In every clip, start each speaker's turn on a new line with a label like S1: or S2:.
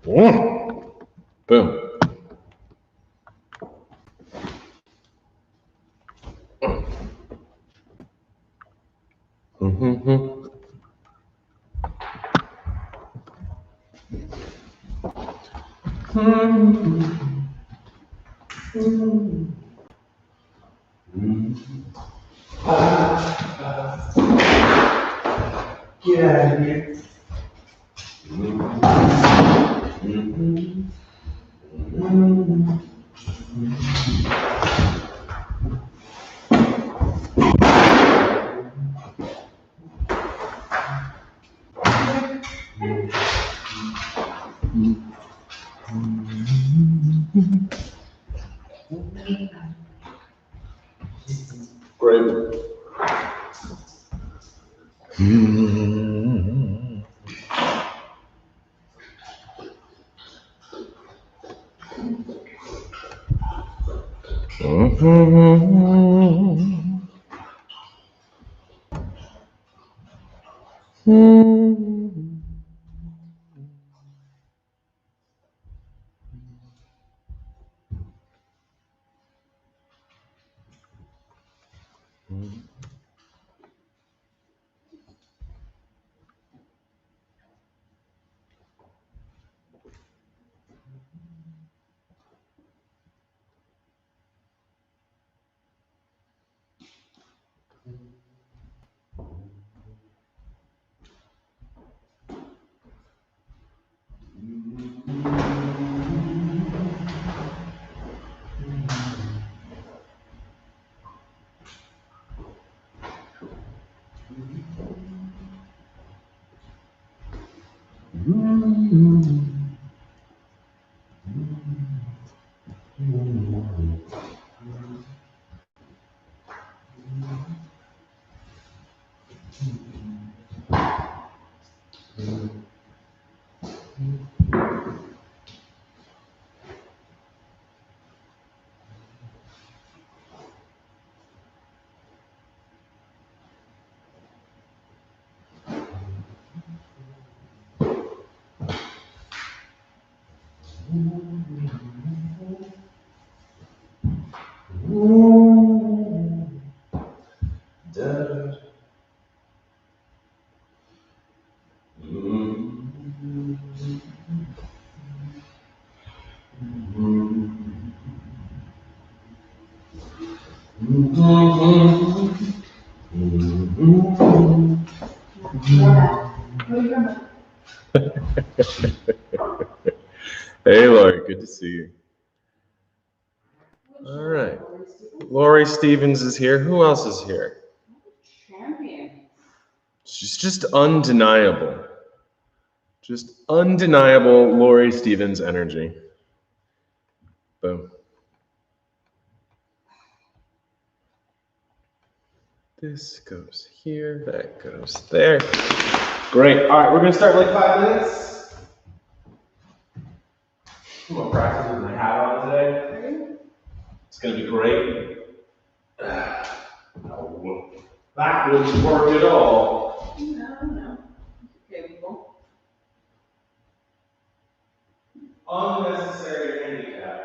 S1: Boom. Get out of here. Great. Hey, Lori, good to see you. All right. Lori Stevens is here. Who else is here?
S2: Champion.
S1: She's just undeniable. Just undeniable Lori Stevens energy. Boom. This goes here, that goes there. Great. All right, we're going to start in like 5 minutes. I'm going to practice with my hat on today. It's going to be great. No, that wouldn't work at all.
S2: No. Okay, well.
S1: Unnecessary handicap.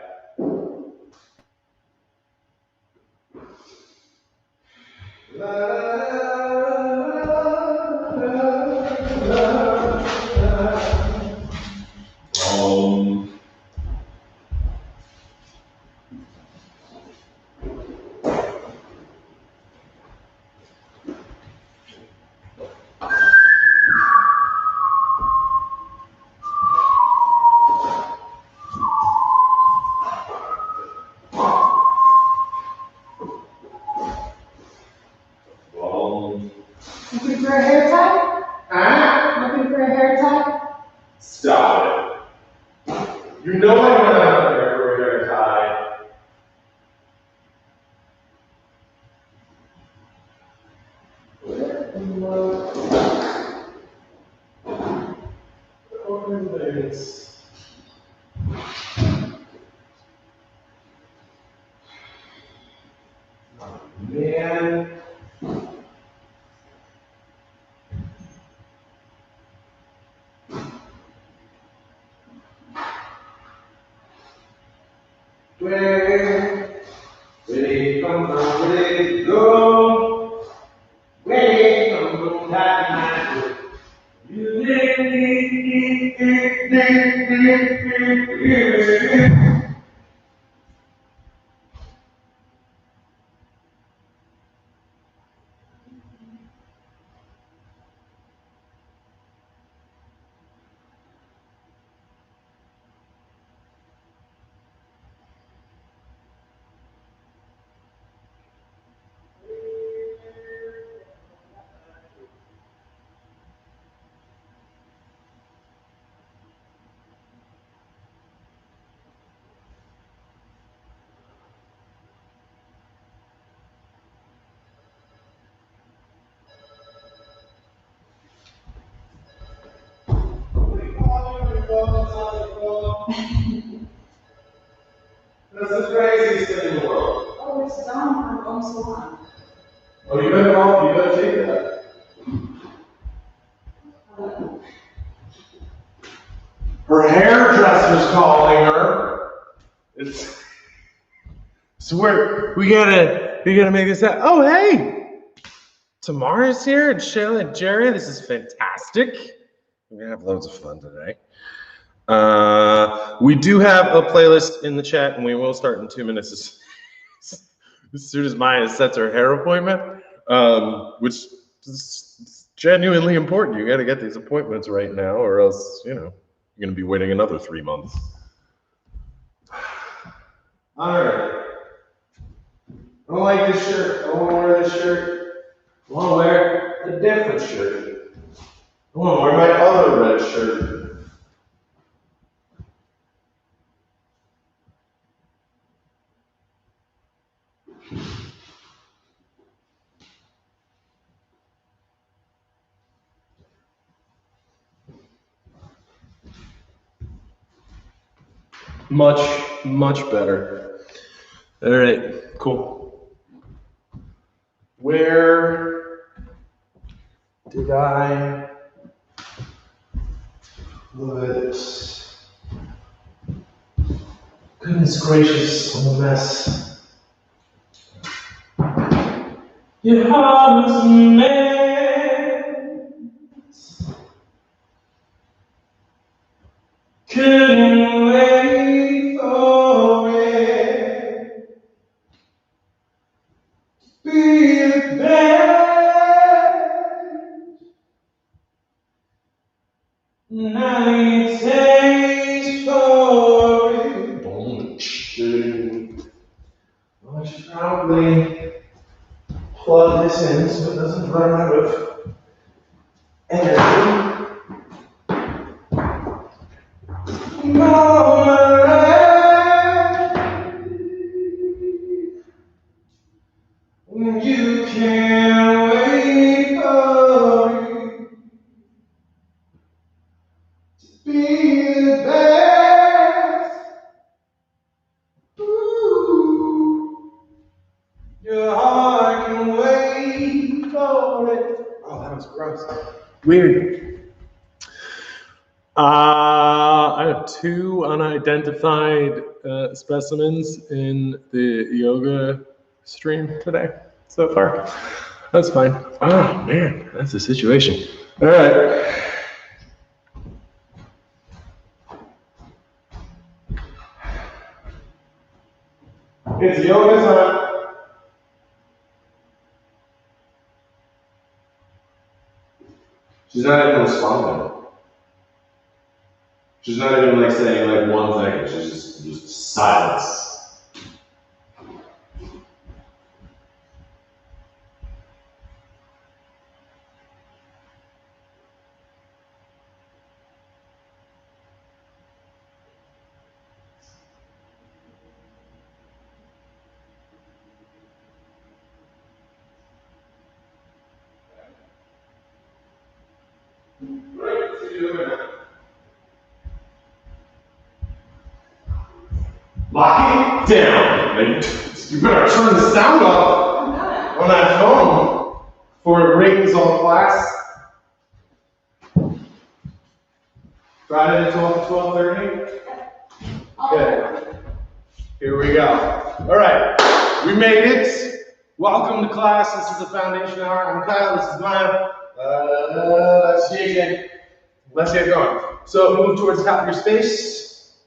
S2: Looking for a hair tie?
S1: Huh?
S2: Looking for a hair tie?
S1: Stop it. You know I don't have a hair tie. Man. Where did it come from? Where did it go? Where did it come from? That's the craziest thing in the world.
S2: Oh, it's done for almost so long.
S1: Oh, you better take that. Her hairdresser's calling her. So we gotta make this happen. Oh, hey! Tamara's here and Shayla and Jerry. This is fantastic. We're gonna have loads of fun today. We do have a playlist in the chat, and we will start in 2 minutes as soon as Maya sets her hair appointment, which is genuinely important. You got to get these appointments right now, or else you're going to be waiting another 3 months. All right. I don't like this shirt. I don't want to wear this shirt. I want to wear a different shirt. I want to wear my other red shirt. Much, much better. All right, cool. Where did I put? Goodness gracious, I'm a mess. Your heart was a mess. Couldn't wait for it. Be the best. Now you taste for it. I should probably plug this in so it doesn't run out of energy. You can't wait for it to be the best. Ooh, your heart can wait for it. Oh, that was gross. Weird. I have 2 unidentified specimens in the yoga stream today so far. That's fine. Oh man, that's the situation. All right. It's yoga time. She's not even responding. She's not even like saying like one thing. She's just silence. Lock it down. You better turn the sound off on that phone before it rings all class. Friday the 12th at 12:30?
S2: Okay.
S1: Here we go. All right, we made it. Welcome to class. This is the foundation hour. I'm Kyle. This is Maya. Let's see again. Let's get going. So move towards the top of your space.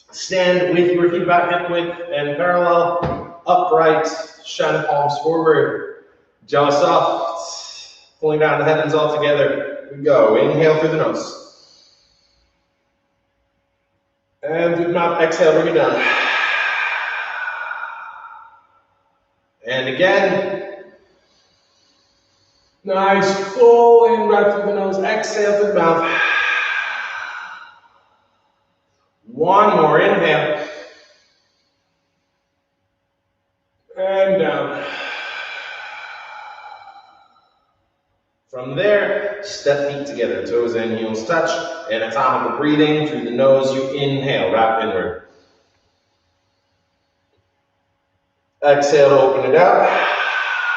S1: Stand with your feet about hip width and parallel. Upright. Shine the palms forward. Jaw soft. Pulling down the heavens all together. Here we go. Inhale through the nose. And through the mouth, exhale, bring it down. And again. Nice, full in breath through the nose, exhale through the mouth. One more, inhale. And down. From there, step feet together, toes in, heels touch, anatomical breathing through the nose. You inhale, wrap inward. Exhale to open it up.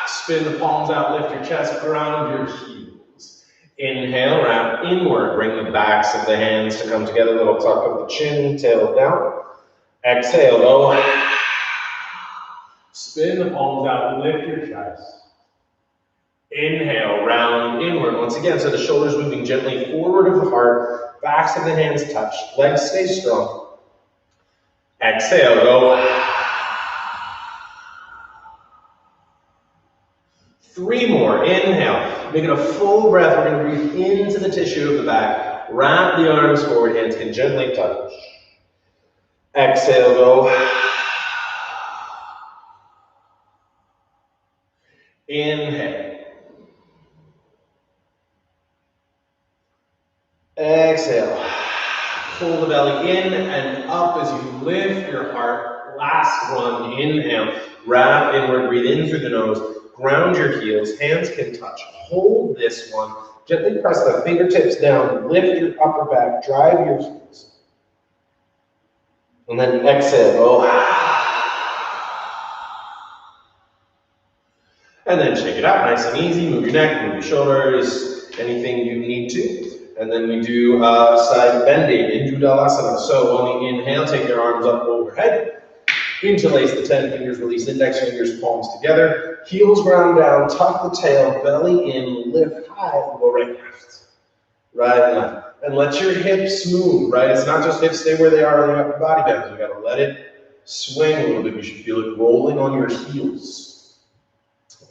S1: Spin the palms out, lift your chest, ground your heels. Inhale, wrap inward. Bring the backs of the hands to come together. Little tuck of the chin, tail down. Exhale, go. Spin the palms out, lift your chest. Inhale, round inward. Once again, so the shoulders moving gently forward of the heart. Backs of the hands touch. Legs stay strong. Exhale, go. 3 more, inhale. Make it a full breath. We're going to breathe into the tissue of the back. Wrap the arms forward, hands can gently touch. Exhale, go. Inhale. Exhale. Pull the belly in and up as you lift your heart. Last one, inhale. Wrap inward, breathe in through the nose. Ground your heels, hands can touch. Hold this one. Gently press the fingertips down. Lift your upper back, drive your heels. And then exhale, go. And then shake it out, nice and easy. Move your neck, move your shoulders, anything you need to. And then we do side bending, Indudalasana. So on the inhale, take your arms up overhead. Interlace the 10 fingers, release index fingers, palms together. Heels ground down, tuck the tail, belly in, lift high, go right left. Right left. And let your hips move, right? It's not just hips stay where they are, the upper body bends. You gotta let it swing a little bit. You should feel it rolling on your heels.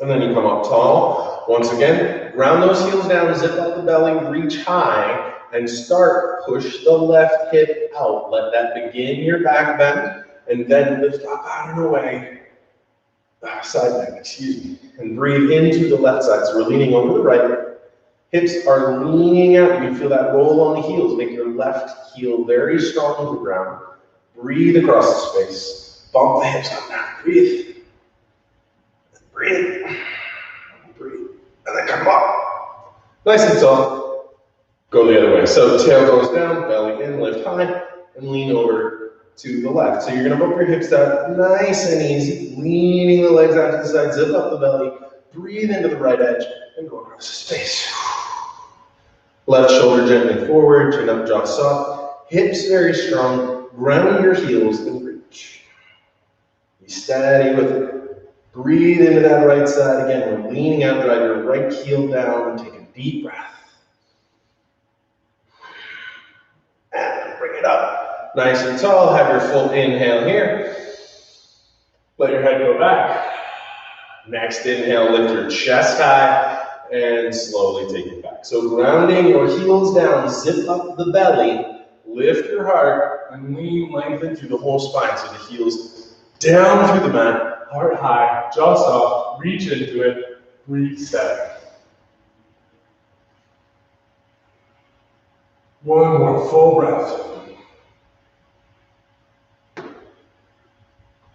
S1: And then you come up tall. Once again, ground those heels down, zip up the belly, reach high, and start, push the left hip out. Let that begin your back bend. And then lift up out and away, side bend, excuse me, and breathe into the left side. So we're leaning over the right. Hips are leaning out. You can feel that roll on the heels. Make your left heel very strong to the ground. Breathe across the space. Bump the hips up now. Breathe. Breathe. Breathe. And then come up. Nice and tall. Go the other way. So tail goes down, belly in, lift high, and lean over to the left. So you're going to bump your hips down nice and easy, leaning the legs out to the side, zip up the belly, breathe into the right edge, and go across the space. Left shoulder gently forward, chin up, jaw soft, hips very strong, ground your heels and reach. Be steady with it. Breathe into that right side again. We're leaning out, drive your right heel down, and take a deep breath. And bring it up. Nice and tall, have your full inhale here. Let your head go back. Next inhale, lift your chest high and slowly take it back. So grounding your heels down, zip up the belly, lift your heart, and lean, lengthen through the whole spine. So the heels down through the mat, heart high, jaw soft, reach into it, breathe steady. One more full breath.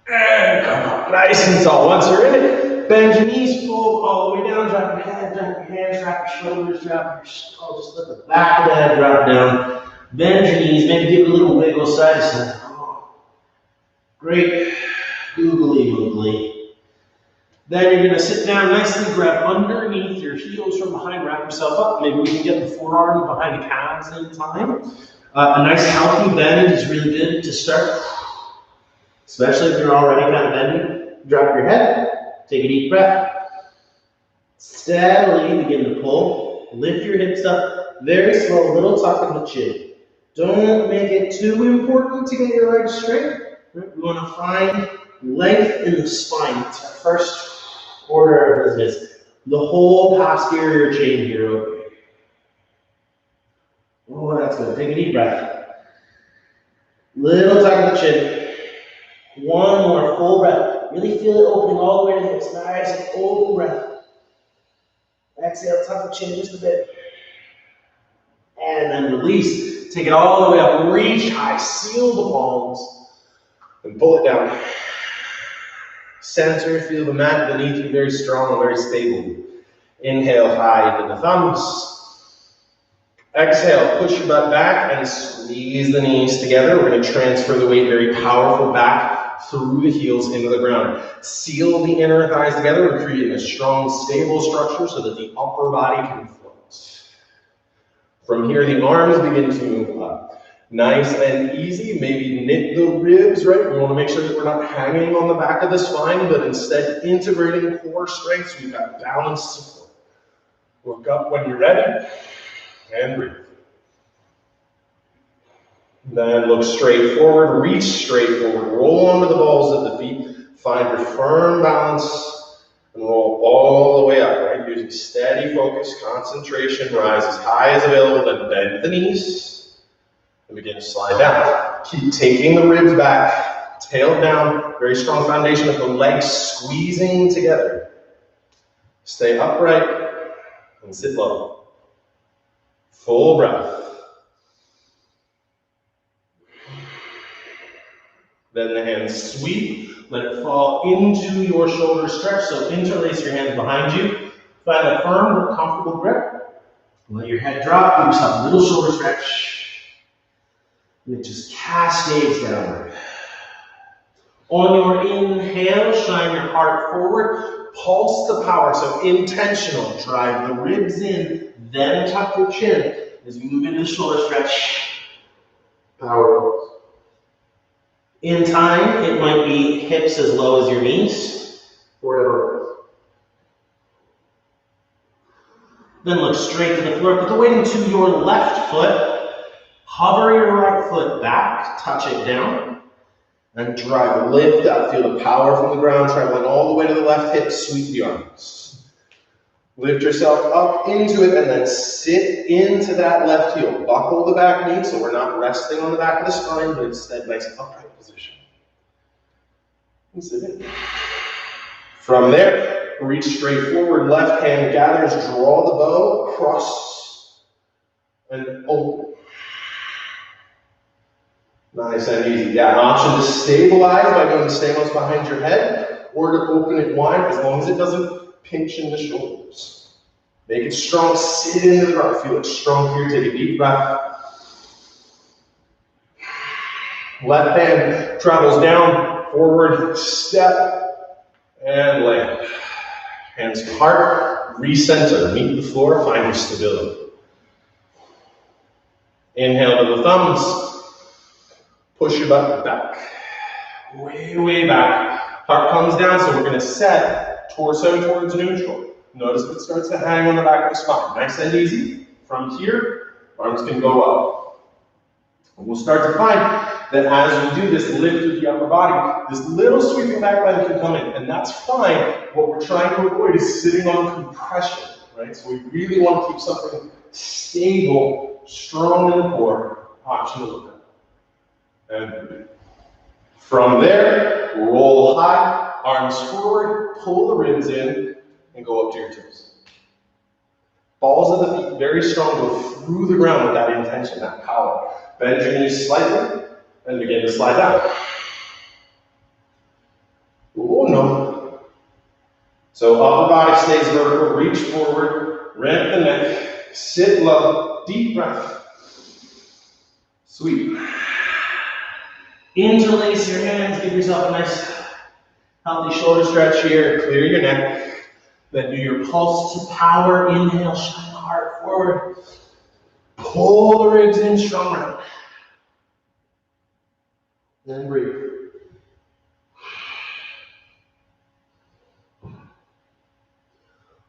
S1: And come up, nice and tall. Once you're in it, bend your knees, fold all the way down, drop your head, drop your hands, drop your shoulders, drop your skull, just let the back of the head drop down. Bend your knees, maybe give it a little wiggle side to side. Great, googly moogly. Then you're gonna sit down nicely, grab underneath your heels from behind, wrap yourself up. Maybe we can get the forearm behind the calves in time. A nice healthy bend is really good to start.
S3: Especially if you're already kind of bending. Drop your head, take a deep breath. Steadily begin to pull. Lift your hips up, very slow, little tuck in the chin. Don't make it too important to get your legs straight. We want to find length in the spine. It's our first order of business. The whole posterior chain here, okay. Oh, that's good. Take a deep breath. Little tuck in the chin. One more full breath. Really feel it opening all the way to the hips. Nice open breath. Exhale, tuck the chin just a bit. And then release. Take it all the way up. Reach high. Seal the palms. And pull it down. Center. Feel the mat beneath you. Very strong and very stable. Inhale high into the thumbs. Exhale, push your butt back and squeeze the knees together. We're going to transfer the weight very powerful back through the heels into the ground. Seal the inner thighs together. We're creating a strong, stable structure so that the upper body can float. From here, the arms begin to move up. Nice and easy. Maybe knit the ribs, right? We want to make sure that we're not hanging on the back of the spine, but instead integrating core strength so we've got balanced support. Look up when you're ready. And breathe. Then look straight forward, reach straight forward, roll onto the balls of the feet, find your firm balance, and roll all the way up, right? Using steady focus, concentration, rise as high as available, then bend the knees, and begin to slide down. Keep taking the ribs back, tail down, very strong foundation of the legs squeezing together. Stay upright and sit low. Full breath. Then the hands sweep. Let it fall into your shoulder stretch. So interlace your hands behind you. Find a firm but comfortable grip. Let your head drop. Give yourself a little shoulder stretch. And it just cascades downward. On your inhale, shine your heart forward. Pulse the power. So intentional. Drive the ribs in. Then tuck your chin as you move into the shoulder stretch. Power pose. In time, it might be hips as low as your knees. Whatever. Then look straight to the floor. Put the weight into your left foot. Hover your right foot back. Touch it down. And drive. Lift up. Feel the power from the ground traveling all the way to the left hip. Sweep the arms. Lift yourself up into it and then sit into that left heel. Buckle the back knee so we're not resting on the back of the spine, but instead nice upright position. And sit in. From there, reach straight forward. Left hand gathers, draw the bow, cross, and open. Nice and easy. Yeah, an option to stabilize by going to stamos behind your head or to open it wide as long as it doesn't pinch in the shoulders. Make it strong, sit into the ground. Feel it strong here, take a deep breath. Left hand travels down, forward, step, and land. Hands apart, recenter, meet the floor, find your stability. Inhale to the thumbs, push your butt back. Way back. Heart comes down, so we're going to set torso towards neutral. Notice if it starts to hang on the back of the spine. Nice and easy. From here, arms can go up. And we'll start to find that as we do this lift with the upper body, this little sweeping back bend can come in, and that's fine. What we're trying to avoid is sitting on compression, right? So we really want to keep something stable, strong in the core, option to look at. And from there, roll high, arms forward, pull the ribs in, and go up to your toes. Balls of the feet very strong, go through the ground with that intention, that power. Bend your knees slightly, and begin to slide down. Oh no. So upper body stays vertical, reach forward, ramp the neck, sit low, deep breath. Sweep. Interlace your hands, give yourself a nice healthy shoulder stretch here, clear your neck. Then do your pulse to power. Inhale, shine the heart forward. Pull the ribs in, strong round. Then breathe.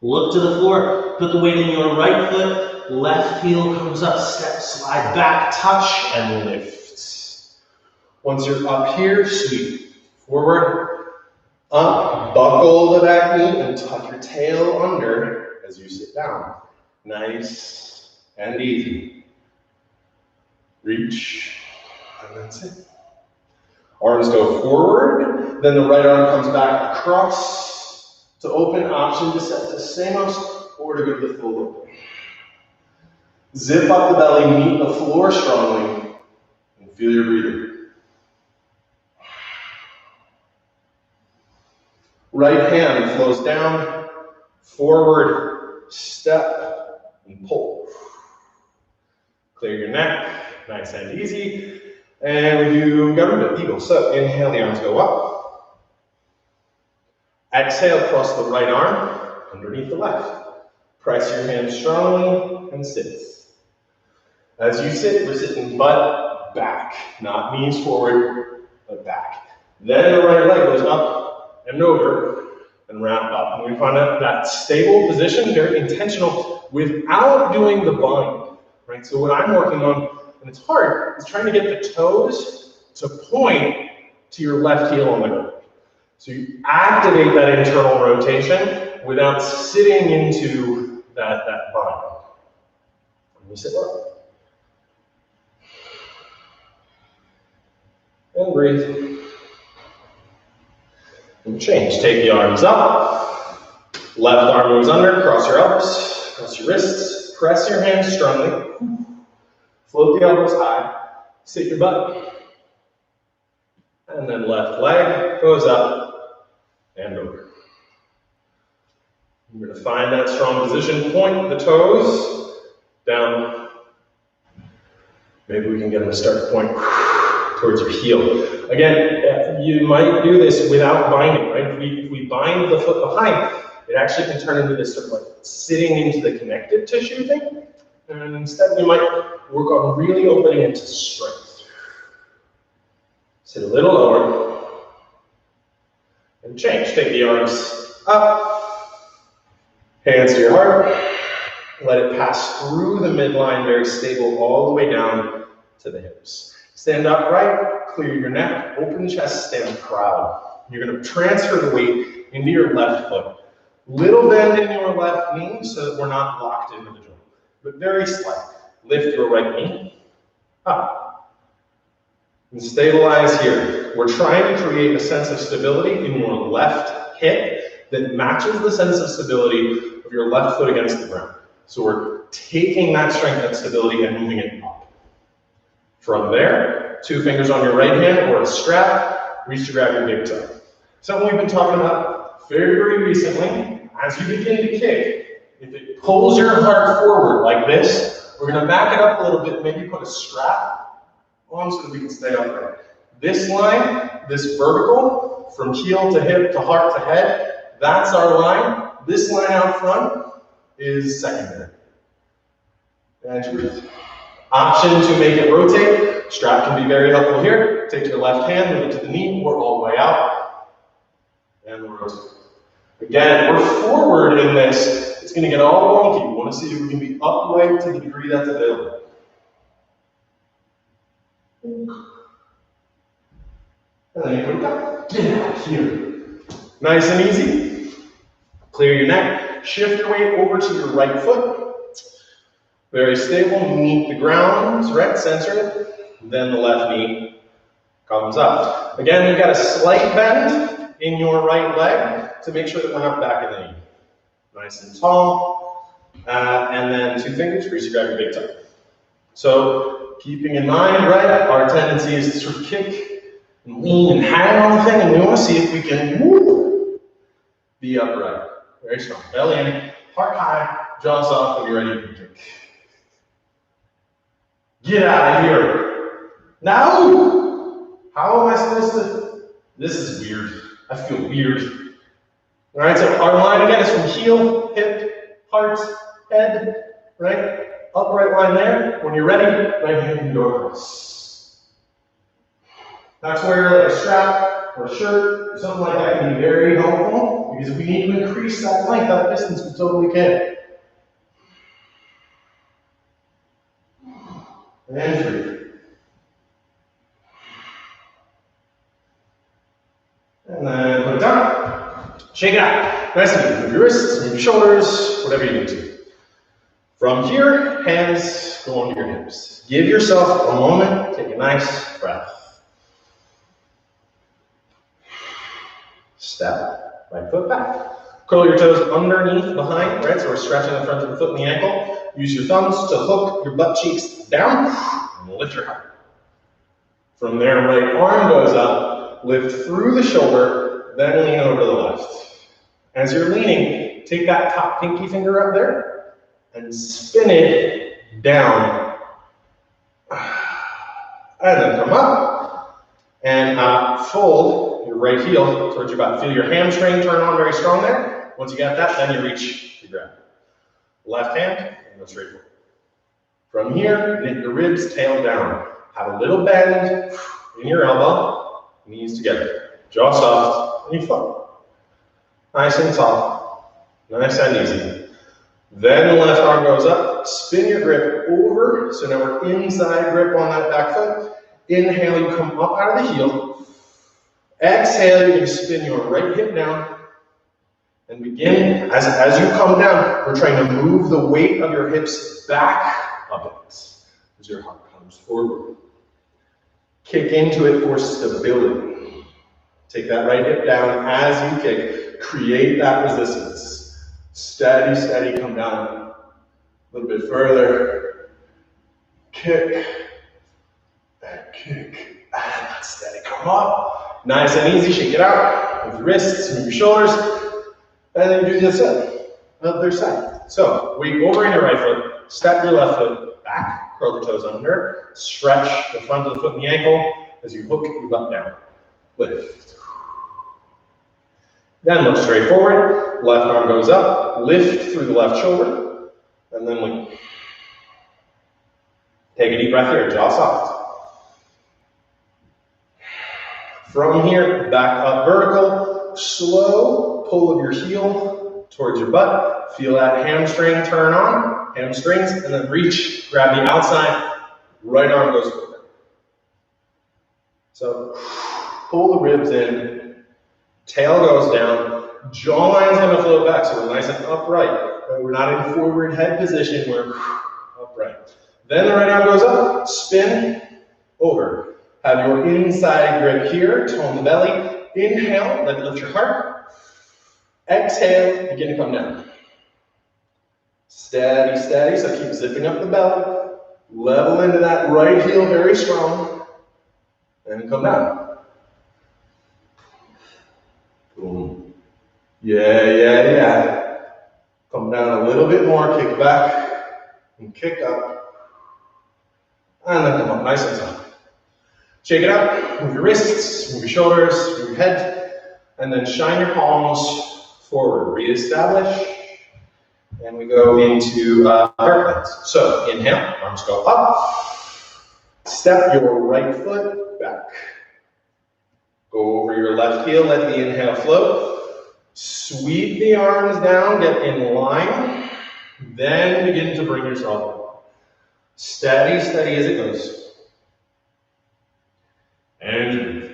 S3: Look to the floor, put the weight in your right foot, left heel comes up, step, slide back, touch, and lift. Once you're up here, sweep forward, up, buckle the back knee, and tuck your tail under as you sit down. Nice and easy. Reach, and that's it. Arms go forward, then the right arm comes back across to open, option to set to Samos, or to go to the full open. Zip up the belly, meet the floor strongly, and feel your breathing. Right hand flows down, forward, step, and pull. Clear your neck, nice and easy. And we do government eagle. So inhale, the arms go up. Exhale, cross the right arm underneath the left. Press your hands strongly and sit. As you sit, we're sitting butt back, not knees forward, but back. Then the right leg goes up and over and round up. And we find that stable position, very intentional, without doing the bind, right? So what I'm working on, and it's hard, is trying to get the toes to point to your left heel on the ground. So you activate that internal rotation without sitting into that bind. And we sit up. And breathe. And change. Take the arms up. Left arm moves under. Cross your elbows. Cross your wrists. Press your hands strongly. Float the elbows high. Sit your butt. And then left leg goes up and over. You're going to find that strong position. Point the toes down. Maybe we can get them to start to point towards your heel. Again, you might do this without binding, right? If we bind the foot behind, it actually can turn into this sort of like sitting into the connective tissue thing. And instead, we might work on really opening it to strength. Sit a little lower. And change. Take the arms up. Hands to your heart. Let it pass through the midline, very stable, all the way down to the hips. Stand upright, clear your neck, open chest, stand proud. You're going to transfer the weight into your left foot. Little bend in your left knee so that we're not locked into the joint, but very slight. Lift your right knee up and stabilize here. We're trying to create a sense of stability in your left hip that matches the sense of stability of your left foot against the ground. So we're taking that strength and stability and moving it up. From there, 2 fingers on your right hand or a strap, reach to grab your big toe. Something we've been talking about very, very recently. As you begin to kick, if it pulls your heart forward like this, we're going to back it up a little bit, maybe put a strap on so that we can stay upright. This line, this vertical, from heel to hip to heart to head, that's our line. This line out front is secondary. And you breathe. Option to make it rotate. Strap can be very helpful here. Take your left hand, move it to the knee, or all the way out. And we'll rotate. Again, if we're forward in this, it's going to get all wonky. We want to see if we can be upright to the degree that's available. And then you put it down. Get out here. Nice and easy. Clear your neck. Shift your weight over to your right foot. Very stable, meet the ground, right, center it. Then the left knee comes up. Again, you've got a slight bend in your right leg to make sure that we're not back in the knee. Nice and tall. And then 2 fingers, reach to grab your big toe. So, keeping in mind, right, our tendency is to sort of kick and lean and hang on the thing, and we want to see if we can be upright. Very strong. Belly in, heart high, jaw soft, and be ready to kick. Get out of here. Now, how am I supposed to? This is weird. I feel weird. All right, so our line again is from heel, hip, heart, head, right? Upright line there. When you're ready, right hand can go across. That's where a strap or a shirt or something like that can be very helpful, because if we need to increase that length, that distance, we totally can. And 3. And then put it down. Shake it out. Nice and easy. Move your wrists, move your shoulders, whatever you need to. From here, hands go onto your hips. Give yourself a moment. Take a nice breath. Step, right foot back. Curl your toes underneath, behind, right? So we're stretching the front of the foot and the ankle. Use your thumbs to hook your butt cheeks down and lift your heart. From there, right arm goes up, lift through the shoulder, then lean over to the left. As you're leaning, take that top pinky finger up there and spin it down. And then come up and fold your right heel towards your butt. Feel your hamstring turn on very strong there. Once you got that, then you reach to grab. Left hand, and go straight forward. From here, knit your ribs, tail down. Have a little bend in your elbow, knees together. Jaw soft, and you float. Nice and soft, nice and easy. Then the left arm goes up, spin your grip over, so now we're inside grip on that back foot. Inhale, you come up out of the heel. Exhale, you're going to spin your right hip down. And begin, as you come down, we're trying to move the weight of your hips back a bit as your heart comes forward. Kick into it for stability. Take that right hip down as you kick. Create that resistance. Steady, steady, come down a little bit further. Kick, and kick, and steady, come up. Nice and easy, shake it out. Move your wrists, move your shoulders. And then you do the other side. So, we over in your right foot, step your left foot back, curl the toes under, stretch the front of the foot and the ankle as you hook your butt down. Lift. Then look straight forward, left arm goes up, lift through the left shoulder, and then lean. Take a deep breath here, jaw soft. From here, back up vertical, slow. Pull of your heel towards your butt. Feel that hamstring turn on, hamstrings, and then reach, grab the outside, right arm goes forward. So pull the ribs in, tail goes down, jawline's gonna float back, so we're nice and upright. We're not in forward head position, we're upright. Then the right arm goes up, spin, over. Have your inside grip here, tone the belly. Inhale, let it lift your heart. Exhale, begin to come down. Steady, steady, so keep zipping up the belly. Level into that right heel very strong. And come down. Boom. Yeah. Come down a little bit more, kick back, and kick up. And then come up, nice and soft. Shake it out, move your wrists, move your shoulders, move your head, and then shine your palms forward, reestablish, and we go into heart planks. So inhale, arms go up, step your right foot back, go over your left heel, let the inhale float, sweep the arms down, get in line, then begin to bring yourself up. Steady, steady as it goes. And breathe.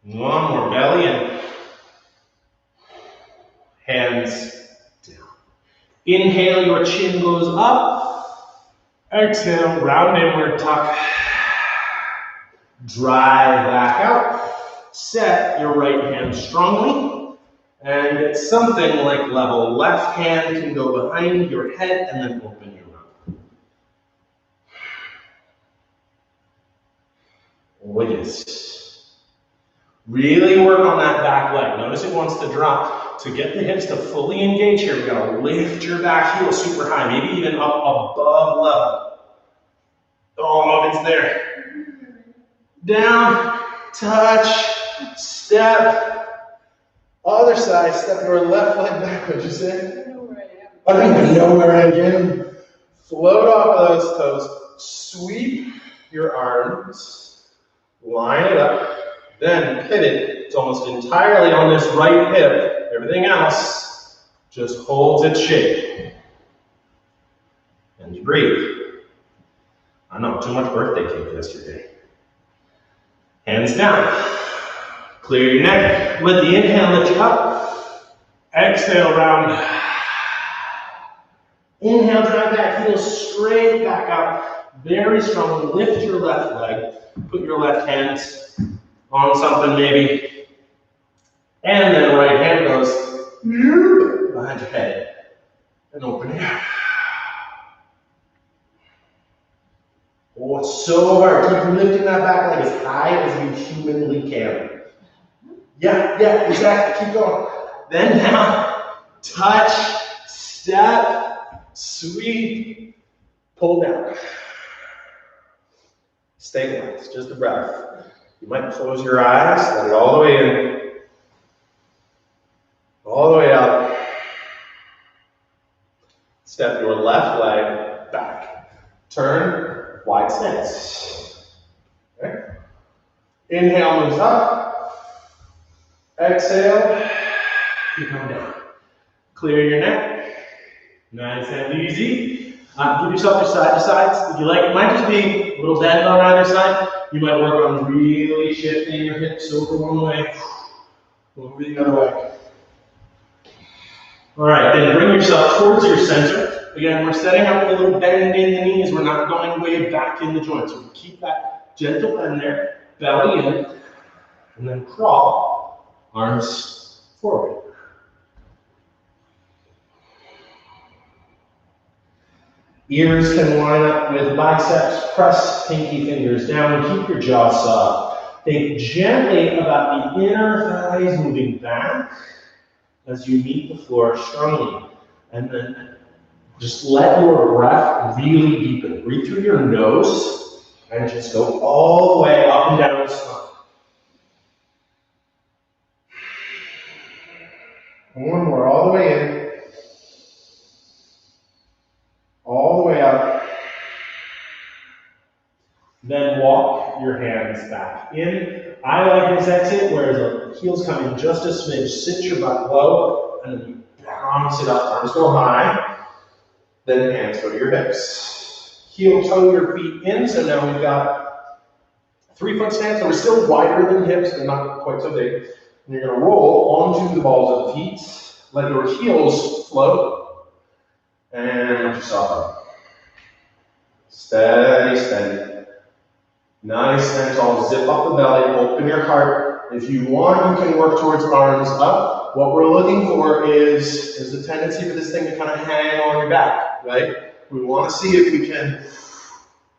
S3: One more, belly in. Hands down. Inhale, your chin goes up. Exhale, round inward, tuck. Drive back out. Set your right hand strongly. And get something like level. Left hand can go behind your head and then open your mouth. Oh yes. Really work on that back leg. Notice it wants to drop. To get the hips to fully engage here, we gotta lift your back heel super high, maybe even up above level. Oh, if it's there. Down, touch, step. Other side, step your left leg back, what'd you say? I don't even know where I am. Float off of those toes. Sweep your arms, line it up, then pivot. It's almost entirely on this right hip. Everything else just holds its shape. And you breathe. I know, too much birthday cake yesterday. Hands down. Clear your neck. Let the inhale lift you up. Exhale, round. Inhale, drive that heel straight back up. Very strong. Lift your left leg. Put your left hand on something maybe. And then right hand goes behind your head. And open it. Oh, it's so hard. Keep lifting that back leg as high as you humanly can. Yeah, exactly. Keep going. Then down, touch, step, sweep, pull down. Stay with it. Just a breath. You might close your eyes, let it all the way in, all the way up. Step your left leg back. Turn, wide stance. Okay. Inhale moves up. Exhale, you come down. Clear your neck. Nice and easy. Give yourself your side to sides. If you like, it might just be a little bend on either side. You might work on really shifting your hips over one way, over the other way. All right, then bring yourself towards your center. Again, we're setting up a little bend in the knees. We're not going way back in the joints. So keep that gentle bend there, belly in, and then crawl. Arms forward. Ears can line up with biceps. Press pinky fingers down. Keep your jaw soft. Think gently about the inner thighs moving back as you meet the floor strongly. And then just let your breath really deepen. Breathe through your nose and just go all the way up and down the spine. One more, all the way in, all the way up. Then walk your hands back in. I like this exit where the heels come in just a smidge. Sit your butt low, and then you bounce it up. Arms go high. Then hands go to your hips. Heel toe your feet in. So now we've got 3-foot stance. So we're still wider than hips, but not quite so big. And you're going to roll onto the balls of the feet. Let your heels float. And lift yourself up. Steady, steady. Nice and tall. Zip up the belly. Open your heart. If you want, you can work towards arms up. What we're looking for is there's a tendency for this thing to kind of hang on your back, right? We want to see if we can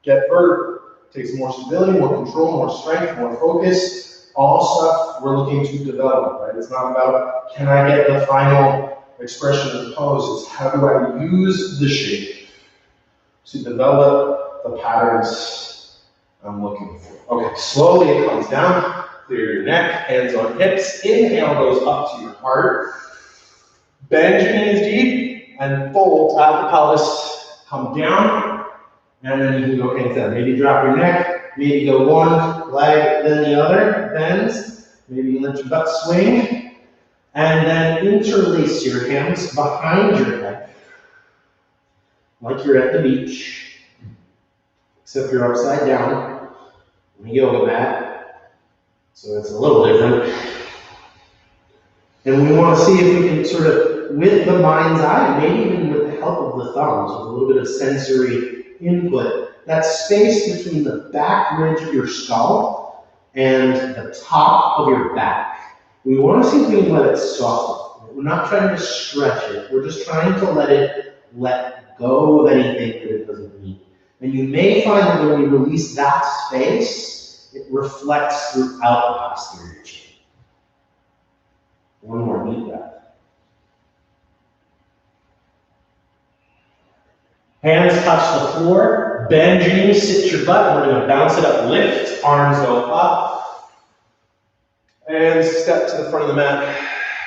S3: get vertical. Takes more stability, more control, more strength, more focus. All stuff we're looking to develop, right? It's not about, can I get the final expression of the pose? It's how do I use the shape to develop the patterns I'm looking for. Okay, slowly it comes down. Clear your neck, hands on hips. Inhale goes up to your heart. Bend your knees deep and fold out the pelvis. Come down, and then you can go hands down. Maybe drop your neck. Maybe go one leg, then the other, bends. Maybe let your butt swing. And then interlace your hands behind your head. Like you're at the beach. Except you're upside down on a yoga mat. So it's a little different. And we want to see if we can sort of, with the mind's eye, maybe even with the help of the thumbs, with a little bit of sensory input, that space between the back ridge of your skull and the top of your back. We want to see if we can let it soften. We're not trying to stretch it. We're just trying to let it let go of anything that it doesn't need. And you may find that when we release that space, it reflects throughout the posterior chain. One more deep breath. Hands touch the floor, bend your knees, sit your butt, and we're going to bounce it up, lift, arms go up, and step to the front of the mat,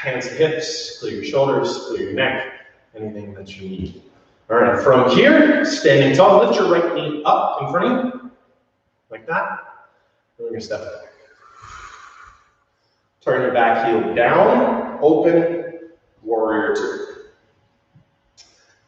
S3: hands to hips, clear your shoulders, clear your neck, anything that you need. All right, from here, standing tall, lift your right knee up in front of you, like that. Then we're gonna step back. Turn your back heel down, open, warrior two.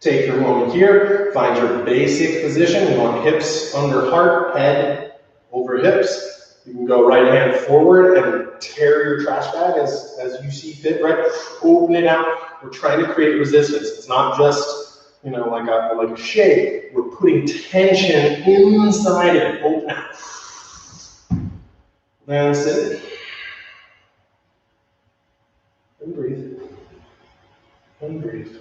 S3: Take your moment here, find your basic position. You want hips under heart, head over hips. You can go right hand forward and tear your trash bag as you see fit, right? Open it out. We're trying to create resistance. It's not just, you know, like a shake. We're putting tension inside of it. Open out. And sit. And breathe. And breathe.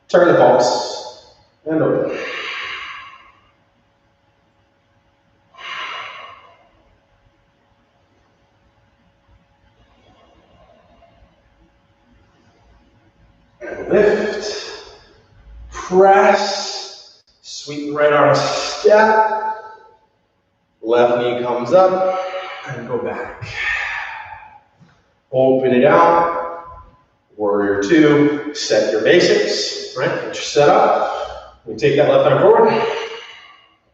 S3: Turn the pulse. And open. And lift. Press. Sweep the right arm. Step. Left knee comes up. And go back. Open it out. Warrior two. Set your basics. Right? Get your set up. You take that left arm forward.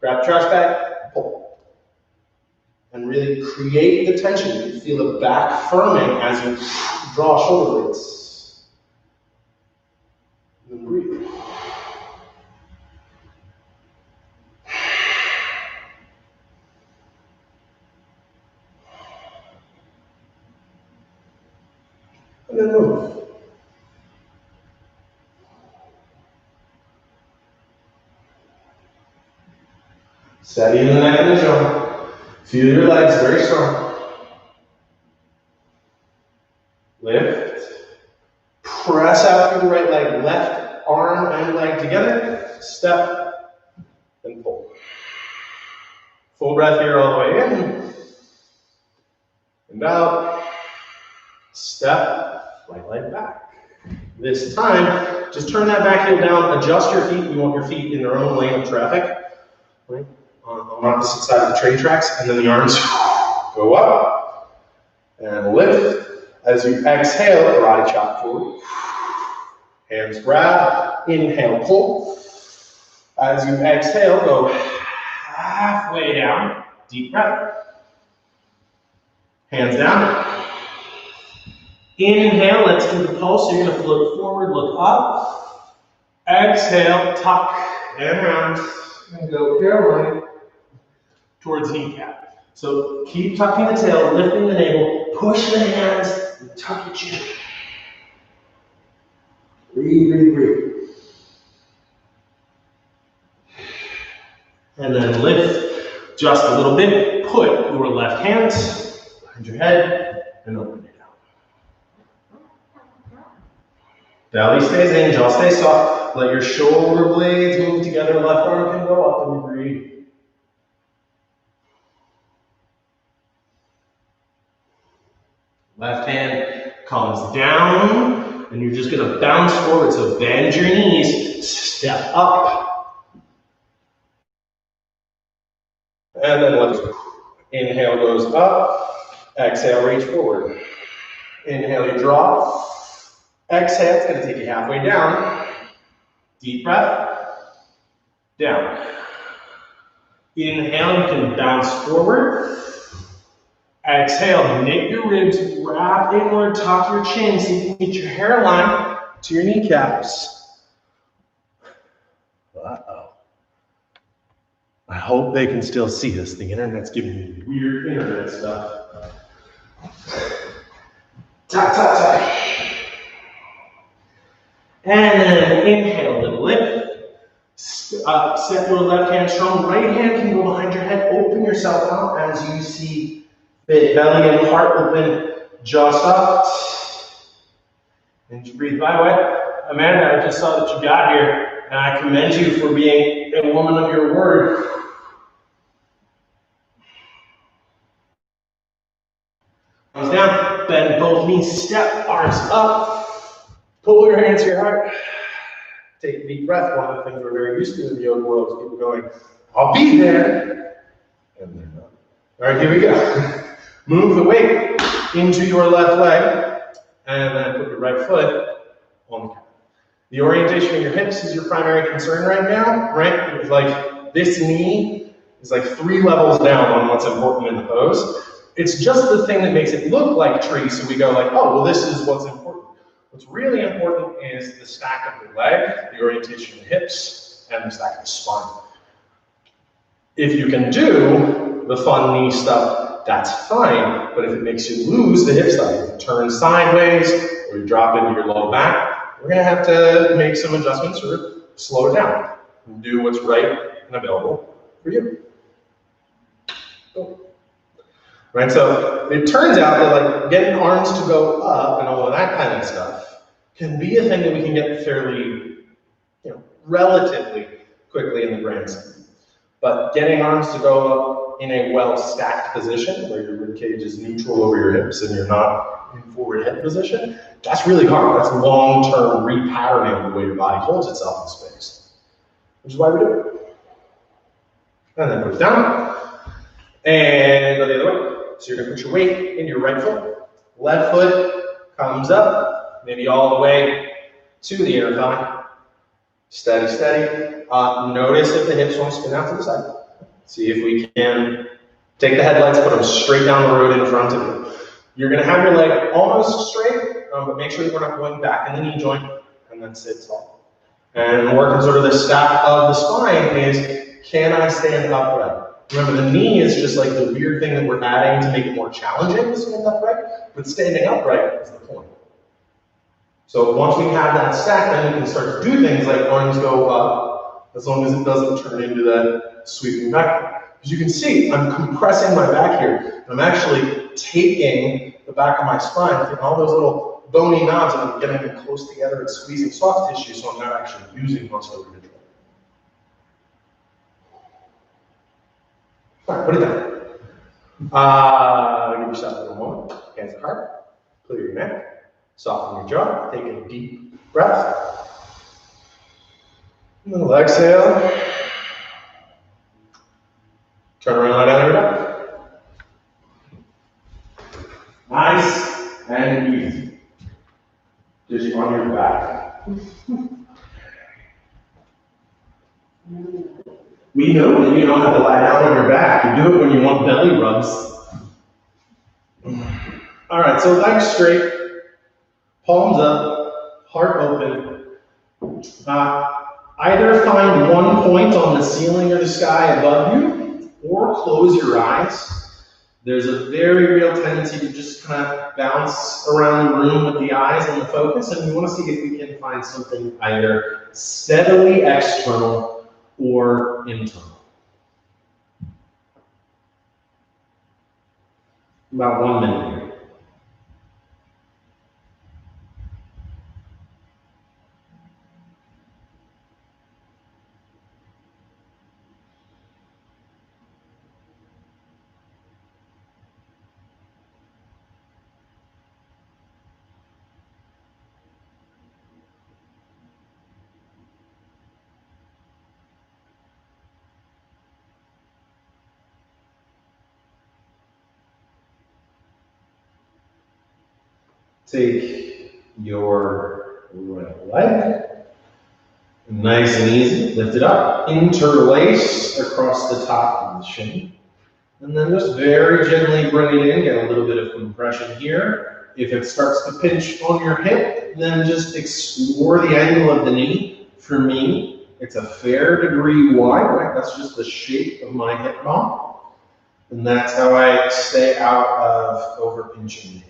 S3: Grab the trash bag. Pull. And really create the tension. You feel the back firming as you draw shoulder blades. And then breathe. And then move. Steady in the neck and the jaw. Feel your legs very strong. Lift. Press out through the right leg. Left arm and leg together. Step and pull. Full breath here all the way in. And out. Step, right leg back. This time, just turn that back heel down. Adjust your feet. You want your feet in their own lane of traffic. Right? On opposite side of the train tracks, and then the arms go up and lift. As you exhale, karate chop forward. Hands grab, inhale, pull. As you exhale, go halfway down, deep breath. Hands down. Inhale, let's do the pulse. You're gonna float forward, look up. Exhale, tuck and round. And go parallel towards kneecap. So keep tucking the tail, lifting the navel, push the hands, and tuck your chin. Breathe, breathe, breathe. And then lift just a little bit. Put your left hand behind your head and open it out. Belly stays in, jaw stays soft. Let your shoulder blades move together. Left arm can go up and breathe. Left hand comes down, and you're just going to bounce forward. So bend your knees, step up. And then left. Inhale goes up. Exhale, reach forward. Inhale, you drop. Exhale, it's going to take you halfway down. Deep breath. Down. Inhale, you can bounce forward. Exhale, knit your ribs, wrap inward, tuck your chin so you can get your hairline to your kneecaps. Uh-oh. I hope they can still see this. The internet's giving me weird internet stuff. Tuck, tuck, tuck. And then inhale, little lift. Set your left hand strong. Right hand can go behind your head. Open yourself out as you see fit. Belly and heart open. Jaw soft. And you breathe. By the way, Amanda, I just saw that you got here, and I commend you for being a woman of your word. Arms down. Bend both knees. Step. Arms up. Pull your hands to your heart. Take a deep breath. One of the things we're very used to in the yoga world is people going, I'll be there. And they're not. All right, here we go. Move the weight into your left leg. And then put your right foot on the ground. The orientation of your hips is your primary concern right now, right? It's like this knee is like 3 levels down on what's important in the pose. It's just the thing that makes it look like tree, so we go like, oh, well, this is what's important. What's really important is the stack of the leg, the orientation of the hips, and the stack of the spine. If you can do the fun knee stuff, that's fine, but if it makes you lose the hip side, if you turn sideways, or you drop into your low back, we're gonna have to make some adjustments or slow it down and do what's right and available for you. Right, so it turns out that like getting arms to go up and all of that kind of stuff can be a thing that we can get fairly, relatively quickly in the grand scheme. But getting arms to go up in a well-stacked position where your rib cage is neutral over your hips and you're not in forward head position, that's really hard. That's long-term repatterning of the way your body holds itself in space, which is why we do it. And then put it down and go the other way. So you're gonna put your weight in your right foot. Left foot comes up, maybe all the way to the inner thigh. Steady, steady. Notice if the hips won't spin out to the side. See if we can take the headlights, put them straight down the road in front of you. You're gonna have your leg almost straight, but make sure that we're not going back in the knee joint, and then sit tall. And working sort of the stack of the spine is, can I stand upright? Remember, the knee is just like the weird thing that we're adding to make it more challenging to stand upright, but standing upright is the point. So once we have that stack, then we can start to do things like arms go up, as long as it doesn't turn into that sweeping back. As you can see, I'm compressing my back here. I'm actually taking the back of my spine, taking all those little bony knobs, and I'm getting them close together and squeezing soft tissue, so I'm not actually using muscular control. All right, put it down. Give yourself a little moment. Hands at heart. Clear your neck. Soften your jaw. Take a deep breath. And then exhale. Turn around, lie down on your back. Nice and easy. Just on your back. We know that you don't have to lie down on your back. You do it when you want belly rubs. All right, so legs straight, palms up, heart open. Either find one point on the ceiling or the sky above you, or close your eyes. There's a very real tendency to just kind of bounce around the room with the eyes on the focus, and we want to see if we can find something either steadily external or internal. About 1 minute here. Take your right leg, nice and easy, lift it up, interlace across the top of the shin, and then just very gently bring it in, get a little bit of compression here. If it starts to pinch on your hip, then just explore the angle of the knee. For me, it's a fair degree wide, right? That's just the shape of my hip bone, and that's how I stay out of over-pinching the hip.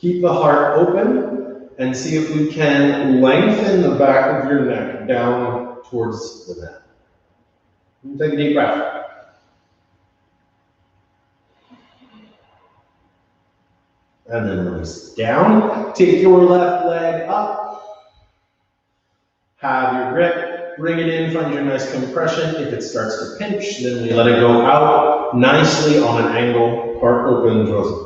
S3: Keep the heart open and see if we can lengthen the back of your neck down towards the neck. Take a deep breath. And then release down. Take your left leg up. Have your grip. Bring it in, find your nice compression. If it starts to pinch, then we let it go out nicely on an angle, heart open, draws up.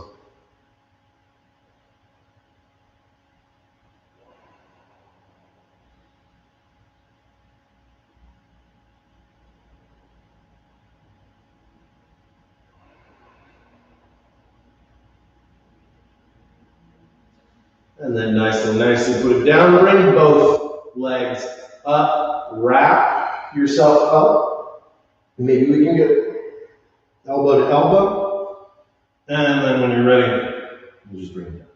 S3: And then nicely put it down. Bring both legs up, wrap, yourself up. Maybe we can get elbow to elbow. And then when you're ready, you just bring it down.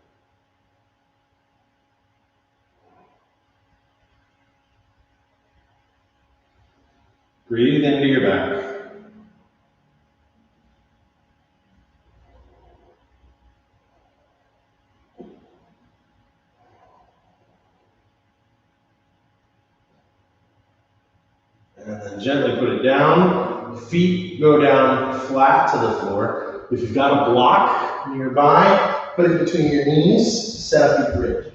S3: Breathe into your back. And then gently put it down. Feet go down flat to the floor. If you've got a block nearby, put it between your knees to set up your bridge.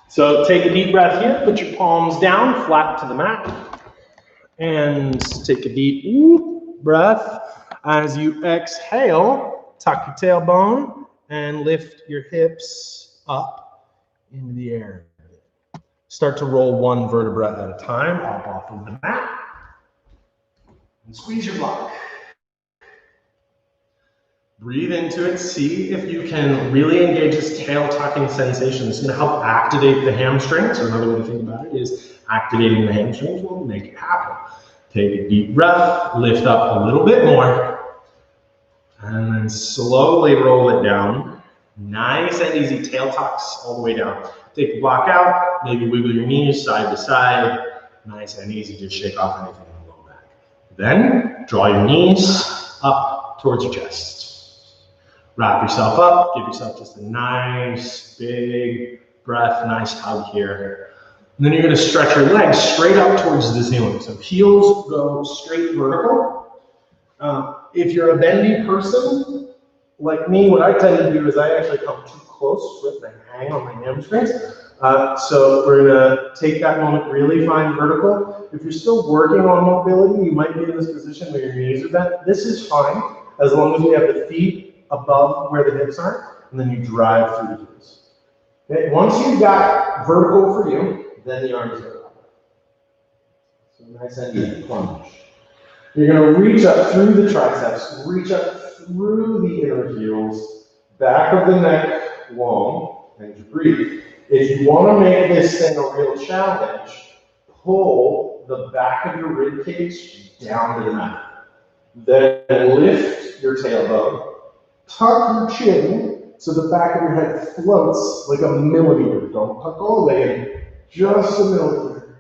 S3: So take a deep breath here. Put your palms down, flat to the mat. And take a deep breath. As you exhale, tuck your tailbone and lift your hips up into the air. Start to roll one vertebra at a time up off of the mat. And squeeze your block. Breathe into it. See if you can really engage this tail tucking sensation. It's going to help activate the hamstrings. So another way to think about it is activating the hamstrings will make it happen. Take a deep breath, lift up a little bit more, and then slowly roll it down. Nice and easy, tail tucks all the way down. Take the block out, maybe wiggle your knees side to side. Nice and easy, just shake off anything in the low back. Then draw your knees up towards your chest. Wrap yourself up, give yourself just a nice big breath, nice hug here. And then you're going to stretch your legs straight up towards the ceiling. So heels go straight vertical. If you're a bendy person, like me, what I tend to do is I actually come too close with and hang on my hamstrings. So we're going to take that moment, really find vertical. If you're still working on mobility, you might be in this position where your knees are bent. This is fine, as long as you have the feet above where the hips are, and then you drive through the heels. Okay, once you've got vertical for you, then the arms are up. So nice and easy, plunge. You're going to reach up through the triceps, reach up through the inner heels, back of the neck long, and you breathe. If you want to make this thing a real challenge, pull the back of your rib cage down to the mat. Then lift your tailbone. Tuck your chin so the back of your head floats like a millimeter. Don't tuck all the way in, just a millimeter.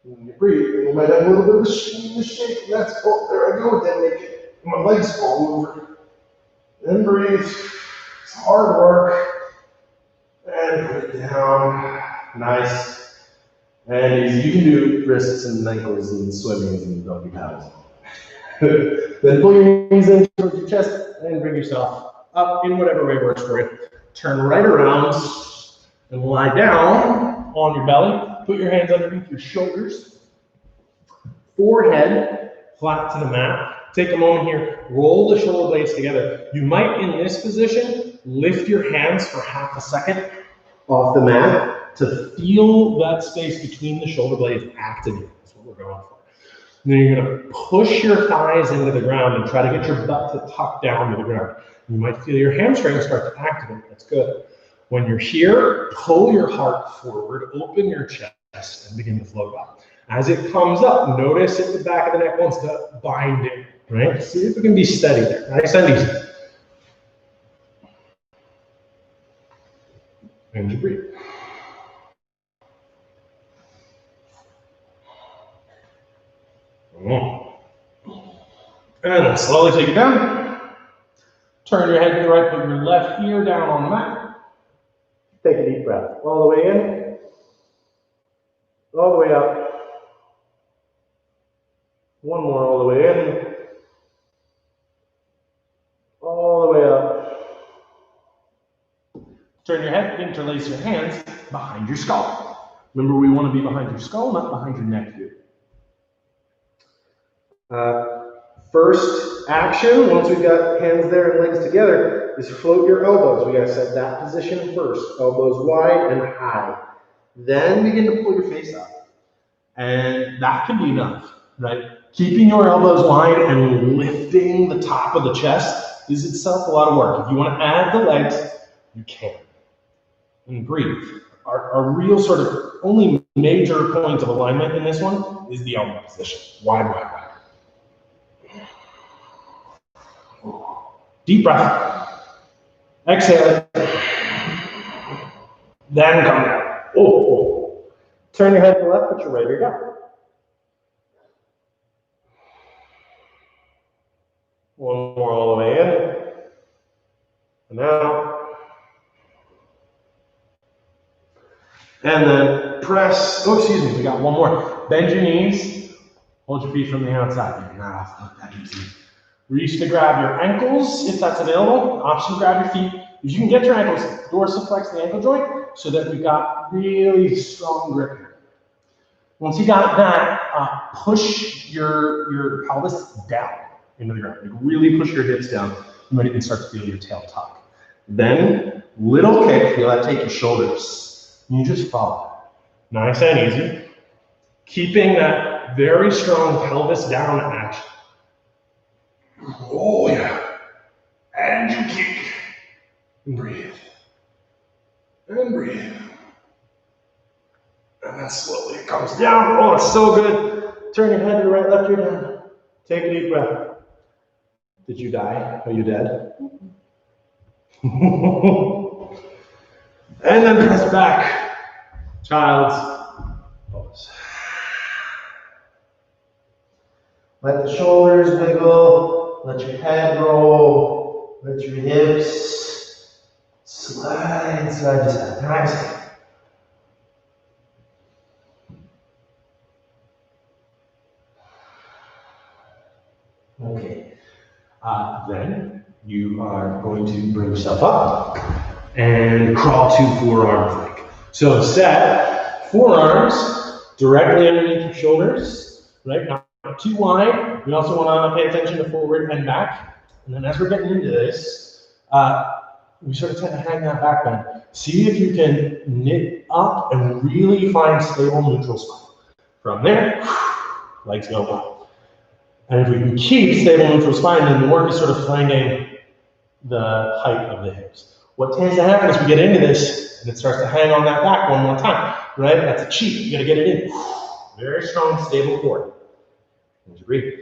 S3: And you breathe, and you might have a little bit of a shake, and that's, oh, there I go again, make it. My legs fall over. Then breathe. It's hard work. And put it down. Nice. And easy. You can do wrists and ankles and swimming and doggy paddles. Then pull your knees in towards your chest and bring yourself up in whatever way works for you. Turn right around and lie down on your belly. Put your hands underneath your shoulders. Forehead flat to the mat. Take a moment here. Roll the shoulder blades together. You might, in this position, lift your hands for half a second off the mat to feel that space between the shoulder blades activate. That's what we're going for. And then you're going to push your thighs into the ground and try to get your butt to tuck down to the ground. You might feel your hamstrings start to activate. That's good. When you're here, pull your heart forward, open your chest, and begin to float up. As it comes up, notice if the back of the neck wants to bind in, right? See if it can be steady there. Nice and easy. And you breathe. And then slowly take it down. Turn your head to the right, put your left ear down on the mat. Take a deep breath. All the way in. All the way up. One more all the way in. All the way up. Turn your head, interlace your hands behind your skull. Remember, we want to be behind your skull, not behind your neck here. First action, once we've got hands there and legs together, is float your elbows. We got to set that position first. Elbows wide and high. Then begin to pull your face up. And that can be enough, right? Keeping your elbows wide and lifting the top of the chest is itself a lot of work. If you want to add the legs, you can. And breathe. Our real sort of only major point of alignment in this one is the elbow position. Wide, wide, wide. Deep breath. Exhale it. Then come down. Oh. Turn your head to the left, put your right ear down. One more all the way in. And out. And then press, oh, excuse me, we got one more. Bend your knees, hold your feet from the outside. You're not off that easy. Reach to grab your ankles if that's available. Option, grab your feet. If you can get your ankles, dorsiflex the ankle joint so that we've got really strong grip here. Once you got that, push your pelvis down into the ground. Like really push your hips down. You might even start to feel your tail tuck. Then, little kick, feel that take your shoulders. You just follow. Nice and easy. Keeping that very strong pelvis down action. Oh yeah. And you kick. And breathe. And breathe. And then slowly it comes down. Oh, it's so good. Turn your head to the right, left ear down. Take a deep breath. Did you die? Are you dead? And then press back. Child's pose. Let the shoulders wiggle. Let your head roll. Let your hips slide side to side. Nice. Okay. Then you are going to bring yourself up and crawl to forearm plank. So set forearms directly underneath your shoulders, right? Not too wide. We also want to pay attention to forward and back. And then as we're getting into this, we sort of tend to hang that back bend. See if you can knit up and really find stable neutral spine. From there, legs go up. And if we can keep stable neutral spine, then the work is sort of finding the height of the hips. What tends to happen is we get into this, and it starts to hang on that back one more time, right? That's a cheat. You gotta get it in. Very strong, stable core. And you breathe.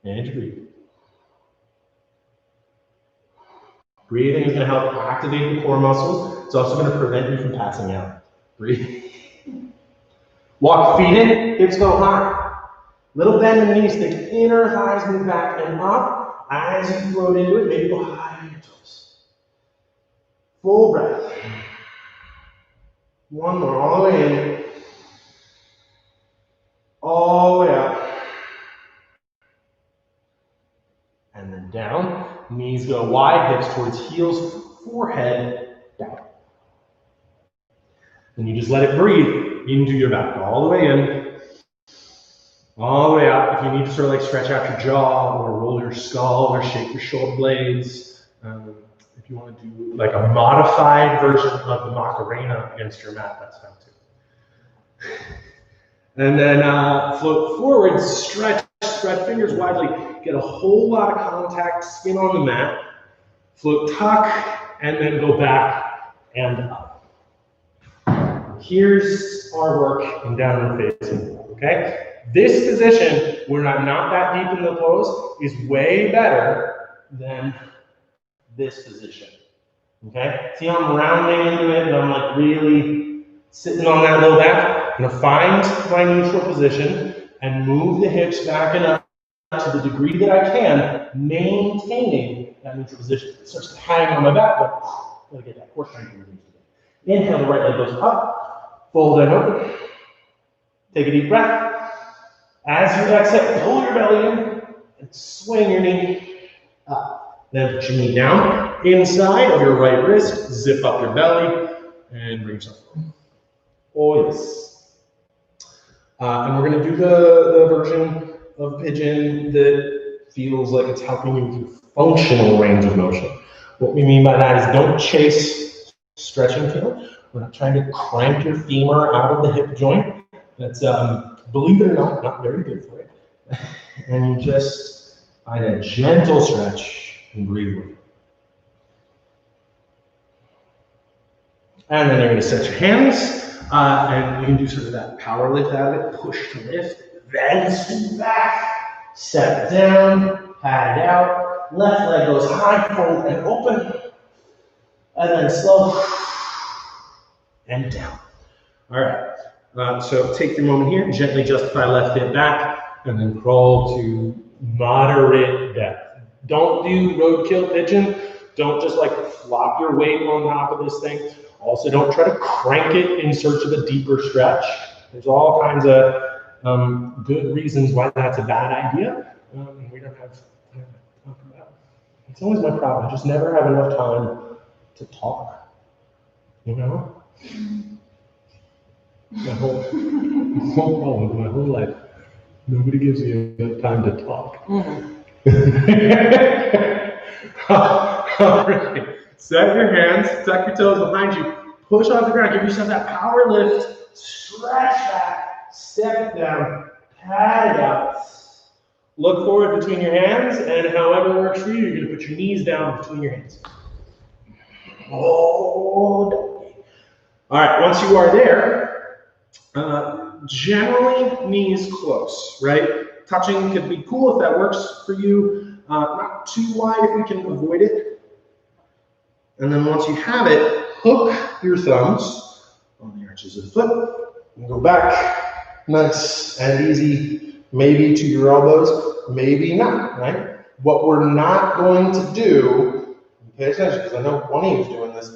S3: And you breathe. Breathing is gonna help activate the core muscles. It's also gonna prevent you from passing out. Breathe. Walk feet in, hips go high. Little bend in the knees, the inner thighs move back and up. As you float into it, maybe go high on your toes. Full breath. One more, all the way in. All the way out. And then down. Knees go wide, hips towards heels, forehead down. And you just let it breathe into your back. All the way in. All the way out. If you need to sort of like stretch out your jaw or roll your skull or shake your shoulder blades. If you want to do like a modified version of the Macarena against your mat, that's fine too. And then float forward, stretch fingers widely, get a whole lot of contact, skin on the mat, float tuck, and then go back and up. Here's our work in downward facing, okay? This position, where I'm not that deep in the pose, is way better than this position, okay? See how I'm rounding into it and I'm like really sitting on that low back? I'm gonna find my neutral position and move the hips back and up to the degree that I can, maintaining that neutral position. It starts to hang on my back, but I gotta get that core strength reduced again. Inhale, the right leg goes up, fold and open. Take a deep breath. As you exhale, pull your belly in and swing your knee up. Then put your knee down inside of your right wrist, zip up your belly, and bring yourself forward. Oh, yes. And we're going to do the version of pigeon that feels like it's helping you through functional range of motion. What we mean by that is don't chase stretching feeling. We're not trying to crank your femur out of the hip joint. That's, believe it or not very good for it. And you just find a gentle stretch and breathe with it. And then you're gonna set your hands, and you can do sort of that power lift out of it, push to lift, then scoot back, set it down, pat it out, left leg goes high, forward and open, and then slow, and down. All right, so take your moment here, gently justify left hip back, and then crawl to moderate depth. Don't do roadkill pigeon. Don't just like flop your weight on top of this thing. Also, don't try to crank it in search of a deeper stretch. There's all kinds of good reasons why that's a bad idea. We don't have time to talk about it. It's always my problem. I just never have enough time to talk. You know? My whole life. Nobody gives you enough time to talk. All right. Set your hands, tuck your toes behind you, push off the ground, give yourself that power lift, stretch back, step it down, pat it out. Look forward between your hands, and however works for you, you're going to put your knees down between your hands. Hold. All right, once you are there, generally knees close, right? Touching could be cool if that works for you. Not too wide if we can avoid it. And then once you have it, hook your thumbs on the arches of the foot and go back, nice and easy, maybe to your elbows, maybe not, right? What we're not going to do, pay attention, because I know one of you is doing this,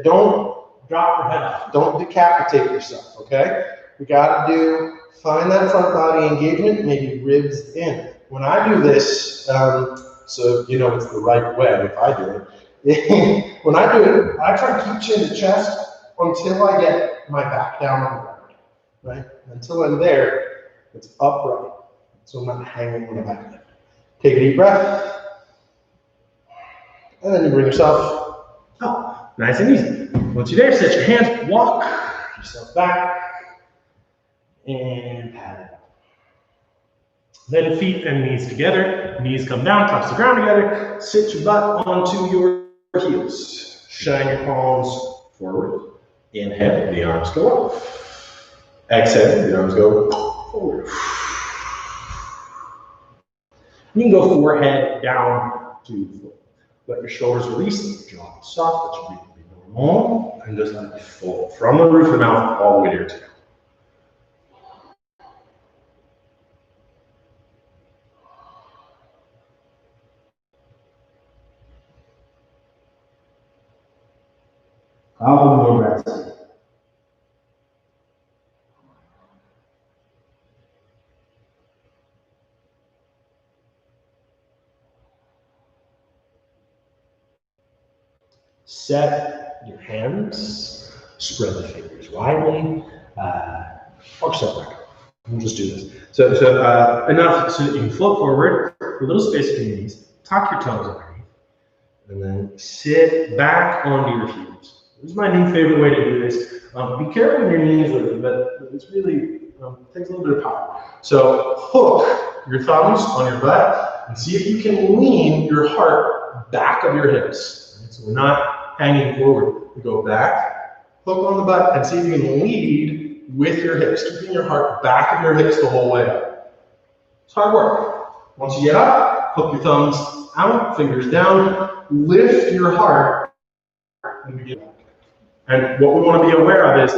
S3: don't drop your head off, don't decapitate yourself, okay? We gotta find that front body engagement, maybe ribs in. When I do this, so you know it's the right way if I do it, when I do it, I try to keep chin to chest until I get my back down on the ground, right? Until I'm there, it's upright, so I'm not hanging on the back leg. Take a deep breath, and then you bring yourself up, nice and easy. Once you're there, set your hands, walk yourself back, and pat it out. Then feet and knees together, knees come down, touch the ground together, sit your butt onto your heels. Shine your palms forward. Inhale, the arms go up. Exhale, the arms go forward. You can go forehead down to the floor. Let your shoulders release, let your jaw be soft, let your breathing be normal, and just let it fold from the roof of the mouth all the way to your tail. Couple more breaths. Set your hands, spread the fingers widely, or step back. We'll just do this. So enough so that you can float forward, a little space between your knees, tuck your toes underneath, and then sit back onto your heels. This is my new favorite way to do this. Be careful with your knees with it, but it's really takes a little bit of power. So hook your thumbs on your butt and see if you can lean your heart back of your hips. Right? So we're not hanging forward. We go back, hook on the butt, and see if you can lead with your hips, keeping your heart back of your hips the whole way up. It's hard work. Once you get up, hook your thumbs out, fingers down, lift your heart, and begin. And what we want to be aware of is,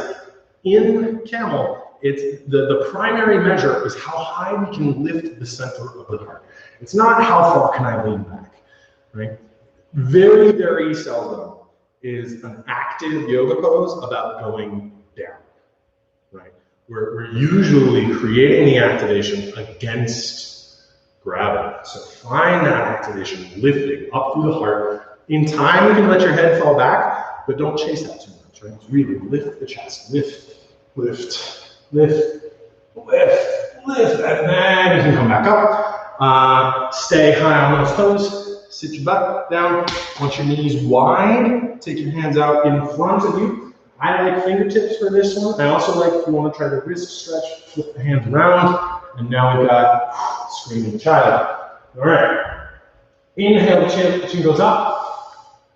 S3: in camel, it's the primary measure is how high we can lift the center of the heart. It's not how far can I lean back, right? Very, very seldom is an active yoga pose about going down, right? We're usually creating the activation against gravity. So find that activation, lifting up through the heart. In time, you can let your head fall back, but don't chase that too much, right? Really lift the chest, lift, lift, lift, lift, lift, and then you can come back up. Stay high on those toes, sit your butt down. Want your knees wide, take your hands out in front of you. I like fingertips for this one. I also like, if you want to try the wrist stretch, flip the hands around, and now we've got screaming child. All right. Inhale, chin goes up.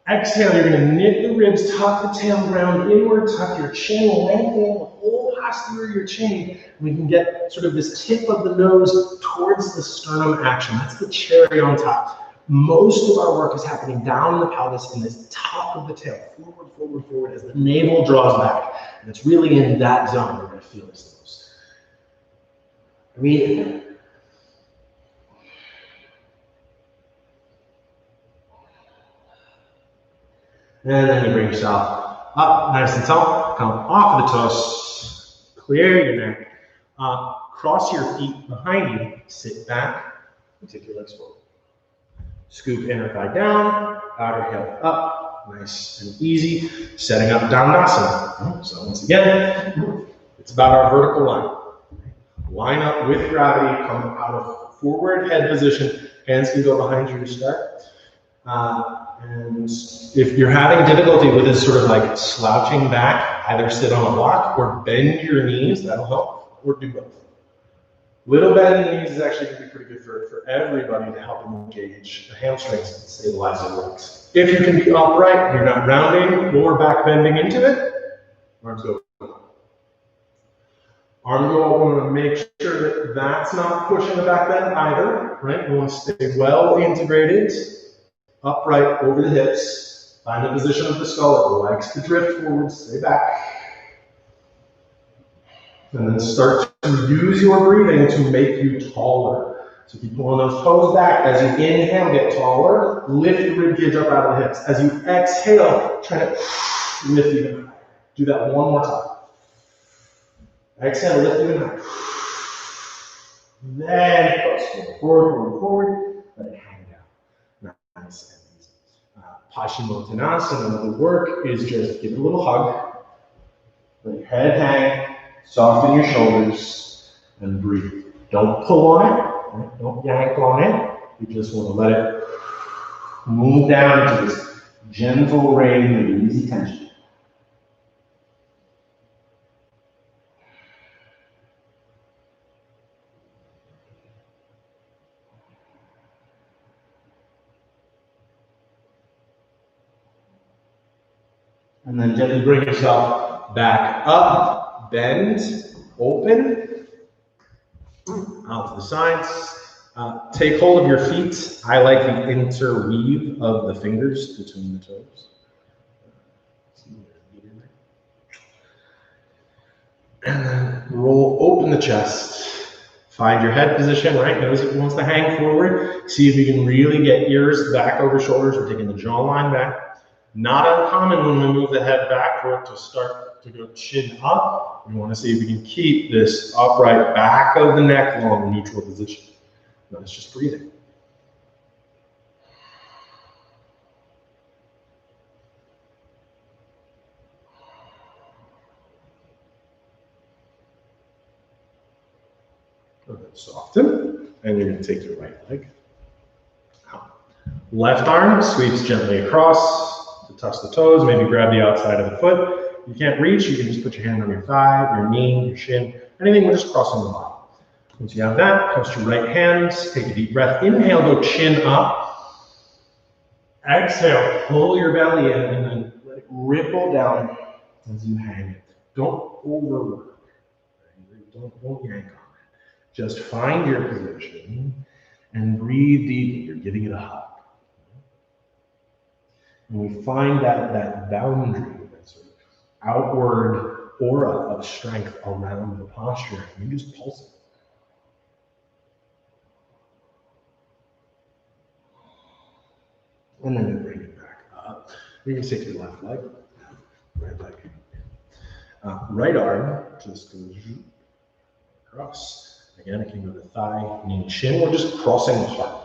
S3: Exhale, you're gonna knit the ribs, tuck the tail round inward, tuck your chin, lengthen the whole posterior of your chin. We can get sort of this tip of the nose towards the sternum action. That's the cherry on top. Most of our work is happening down the pelvis in this top of the tail, forward, forward, forward, as the navel draws back. And it's really in that zone we're gonna feel this most. Breathe in. And then you bring yourself up nice and tall, come off the toes, clear your neck, cross your feet behind you, sit back, and take your legs forward. Scoop inner thigh down, outer heel up, nice and easy, setting up Dandasana. So once again, it's about our vertical line. Line up with gravity, come out of forward head position, hands can go behind you to start. And if you're having difficulty with this sort of like slouching back, either sit on a block or bend your knees, that'll help, or do both. Little bend in the knees is actually going to be pretty good for everybody to help engage the hamstrings and stabilize the legs. If you can be upright, you're not rounding or back bending into it, arms go up. Arms go up, we want to make sure that that's not pushing the back bend either, right? We want to stay well integrated. Upright over the hips. Find the position of the skull. It likes to drift forward. Stay back. And then start to use your breathing to make you taller. So keep pulling those toes back. As you inhale, get taller. Lift the ribcage up out of the hips. As you exhale, try to lift even higher. Do that one more time. Exhale, lift even higher. Then press forward, forward, forward. Let it hang down. Nice and easy. Paschimottanasana, the work is just give it a little hug. Let your head hang, soften your shoulders, and breathe. Don't pull on it, right? Don't yank on it. You just want to let it move down into this gentle range of easy tension. And then gently bring yourself back up, bend, open, out to the sides. Take hold of your feet. I like the interweave of the fingers between the toes. And then roll open the chest. Find your head position, right? Notice it wants to hang forward. See if you can really get ears back over shoulders. We're taking the jawline back. Not uncommon when we move the head back for it to start to go chin up. We want to see if we can keep this upright back of the neck long neutral position. Notice just breathing. Soften, and you're going to take your right leg out. Left arm sweeps gently across to touch the toes, maybe grab the outside of the foot. If you can't reach, you can just put your hand on your thigh, your knee, your shin, anything, we're just crossing the body. Once you have that, post your right hand, take a deep breath. Inhale, go chin up. Exhale, pull your belly in, and then let it ripple down as you hang it. Don't overwork. Don't yank on it. Just find your position and breathe deeply. You're giving it a hug. And we find that boundary, that sort of outward aura of strength around the posture. You just pulse it. And then you bring it back up. You're going to take your left leg, right leg. Right arm just goes across. Again, it can go to thigh, knee, shin. We're just crossing the heart.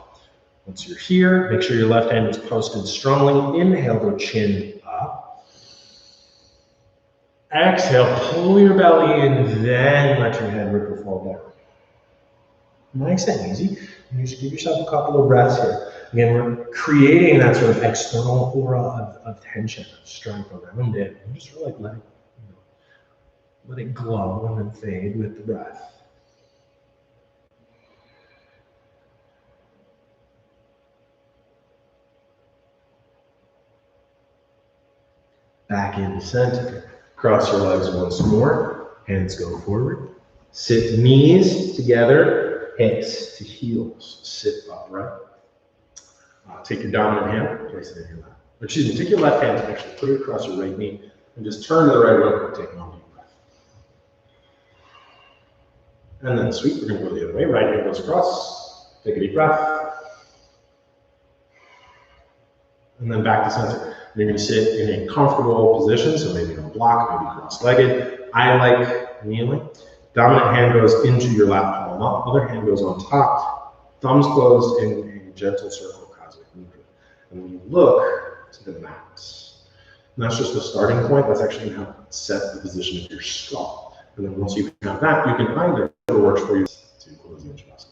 S3: Once you're here, make sure your left hand is posted strongly. Inhale, go chin up. Exhale, pull your belly in, then let your head ripple fall down. Nice and easy. And you just give yourself a couple of breaths here. Again, we're creating that sort of external aura of tension, of strength around it. And just really let it glow and then fade with the breath. Back into center. Cross your legs once more. Hands go forward. Sit knees together, hips to heels. Sit upright. Take your dominant hand, place it in your lap. Or excuse me, take your left hand and actually put it across your right knee and just turn to the right one, taking one deep breath. And then sweep, we're going to go the other way. Right hand goes across. Take a deep breath. And then back to center. You're going to sit in a comfortable position, so maybe on a block, maybe cross-legged. I like kneeling. Dominant hand goes into your lap, palm up. Other hand goes on top. Thumbs closed in a gentle circle, cosmic movement. And when you look to the mat, and that's just the starting point. That's actually going to help set the position of your skull. And then once you have that, you can find whatever works for you to close the Shavasana.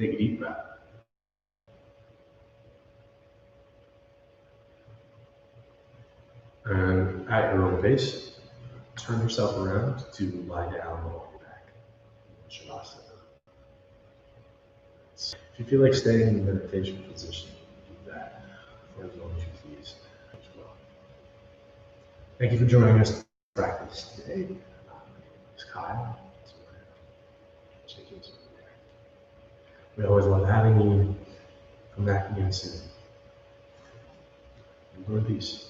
S3: Take a deep breath. And at your own pace, turn yourself around to lie down on your back. Shavasana. If you feel like staying in the meditation position, do that for as long as you please as well. Thank you for joining us in practice today. It's Kyle. We always love having you. Come back again soon. Go in peace.